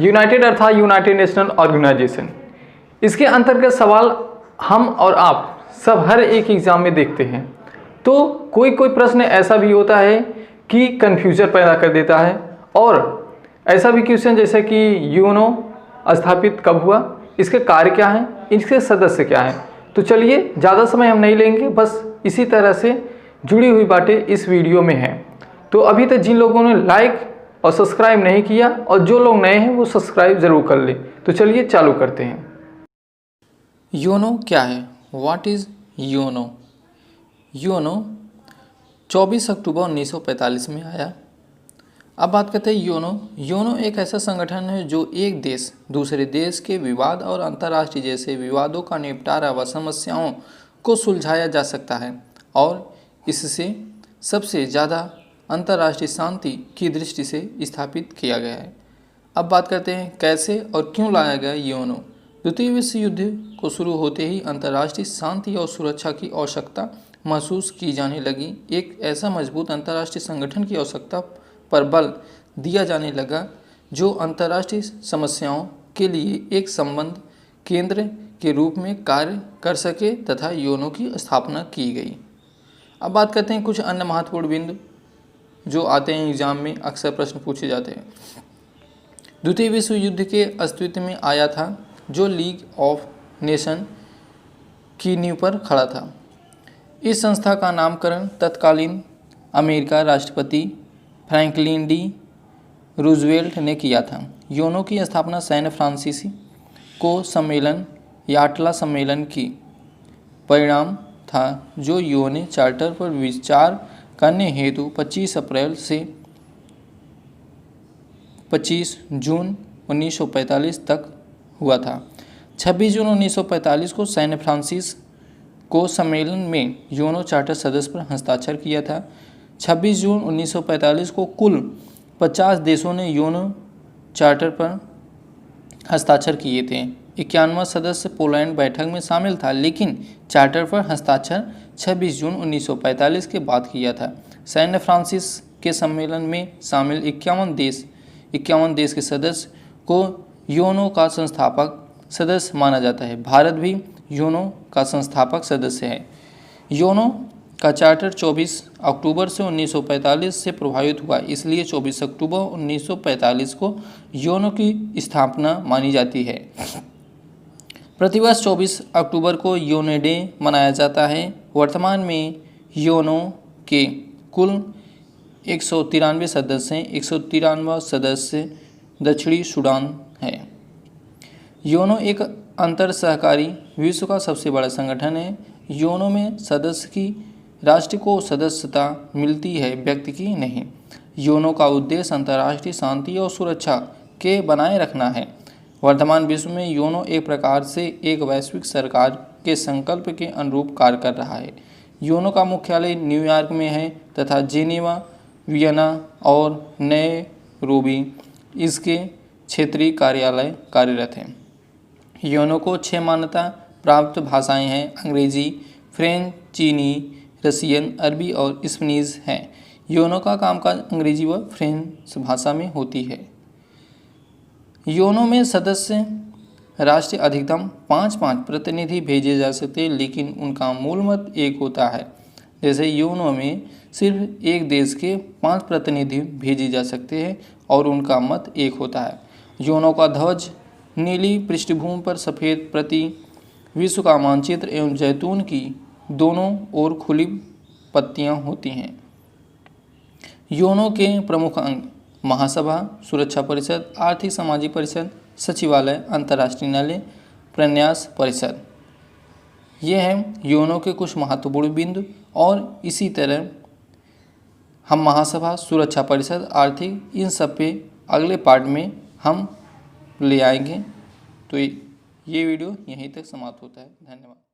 United अर्थात United national organisation. इसके अंतर्गत सवाल हम और आप सब हर एक एग्ज़ाम में देखते हैं। तो कोई कोई प्रश्न ऐसा भी होता है कि कन्फ्यूजन पैदा कर देता है, और ऐसा भी क्वेश्चन जैसे कि यूनो स्थापित कब हुआ, इसके कार्य क्या हैं, इसके सदस्य क्या हैं। तो चलिए ज़्यादा समय हम नहीं लेंगे, बस इसी तरह से जुड़ी हुई बातें इस वीडियो में हैं। तो अभी तक जिन लोगों ने लाइक और सब्सक्राइब नहीं किया और जो लोग नए हैं वो सब्सक्राइब ज़रूर कर लें। तो चलिए चालू करते हैं। योनो क्या है? What is YONO? योनो 24 अक्टूबर 1945 में आया। अब बात करते हैं योनो एक ऐसा संगठन है जो एक देश दूसरे देश के विवाद और अंतर्राष्ट्रीय जैसे विवादों का निपटारा व समस्याओं को सुलझाया जा सकता है, और इससे सबसे ज़्यादा अंतर्राष्ट्रीय शांति की दृष्टि से स्थापित किया गया है। अब बात करते हैं कैसे और क्यों लाया गया योनो। द्वितीय विश्व युद्ध को शुरू होते ही अंतर्राष्ट्रीय शांति और सुरक्षा की आवश्यकता महसूस की जाने लगी। एक ऐसा मजबूत अंतर्राष्ट्रीय संगठन की आवश्यकता पर बल दिया जाने लगा जो अंतर्राष्ट्रीय समस्याओं के लिए एक संबंध केंद्र के रूप में कार्य कर सके, तथा योनो की स्थापना की गई। अब बात करते हैं कुछ अन्य महत्वपूर्ण बिंदु जो आते हैं एग्जाम में, अक्सर प्रश्न पूछे जाते हैं। द्वितीय विश्व युद्ध के अस्तित्व में आया था, जो लीग ऑफ नेशन की नींव पर खड़ा था। इस संस्था का नामकरण तत्कालीन अमेरिका राष्ट्रपति फ्रैंकलिन डी रूजवेल्ट ने किया था। योनो की स्थापना सैन फ्रांसिस्को सम्मेलन याटला सम्मेलन की परिणाम था, जो यूएन चार्टर पर विचार करने हेतु 25 अप्रैल से 25 जून 1945 तक हुआ था। 26 जून 1945 को सैन फ्रांसिस्को सम्मेलन में योनो चार्टर सदस्य पर हस्ताक्षर किया था। 26 जून 1945 को कुल 50 देशों ने योनो चार्टर पर हस्ताक्षर किए थे। 51वां सदस्य पोलैंड बैठक में शामिल था, लेकिन चार्टर पर हस्ताक्षर 26 जून 1945 के बाद किया था। सैन फ्रांसिस के सम्मेलन में शामिल 51 देश के सदस्य को योनो का संस्थापक सदस्य माना जाता है। भारत भी योनो का संस्थापक सदस्य है। योनो का चार्टर 24 अक्टूबर से 1945 से प्रभावित हुआ, इसलिए 24 अक्टूबर 1945 को योनो की स्थापना मानी जाती है। प्रतिवर्ष 24 अक्टूबर को योनो डे मनाया जाता है। वर्तमान में योनो के कुल 193 सदस्य हैं। 193वां सदस्य दक्षिणी सूडान है। योनो एक अंतर सहकारी विश्व का सबसे बड़ा संगठन है। योनो में सदस्य की राष्ट्र को सदस्यता मिलती है, व्यक्ति की नहीं। योनो का उद्देश्य अंतर्राष्ट्रीय शांति और सुरक्षा के बनाए रखना है। वर्तमान विश्व में योनो एक प्रकार से एक वैश्विक सरकार के संकल्प के अनुरूप कार्य कर रहा है। योनो का मुख्यालय न्यूयॉर्क में है तथा जेनेवा, वियना और नैरोबी इसके क्षेत्रीय कार्यालय कार्यरत हैं। योनो को 6 मान्यता प्राप्त भाषाएं हैं। अंग्रेजी, फ्रेंच, चीनी, रसियन, अरबी और स्पेनिश हैं। योनो का कामकाज अंग्रेजी व फ्रेंच भाषा में होती है। योनो में सदस्य राष्ट्र अधिकतम 5 प्रतिनिधि भेजे जा सकते हैं, लेकिन उनका मूल मत एक होता है। जैसे योनो में सिर्फ एक देश के 5 प्रतिनिधि भेजे जा सकते हैं और उनका मत एक होता है। योनो का ध्वज नीली पृष्ठभूमि पर सफ़ेद प्रति विश्व का मानचित्र एवं जैतून की दोनों ओर खुली पत्तियां होती हैं। योनो के प्रमुख अंग महासभा, सुरक्षा परिषद, आर्थिक सामाजिक परिषद, सचिवालय, अंतर्राष्ट्रीय न्यायालय, प्रन्यास परिषद। ये हैं योनो के कुछ महत्वपूर्ण बिंदु। और इसी तरह हम महासभा, सुरक्षा परिषद, आर्थिक, इन सब पे अगले पार्ट में हम ले आएंगे। तो ये वीडियो यहीं तक समाप्त होता है। धन्यवाद।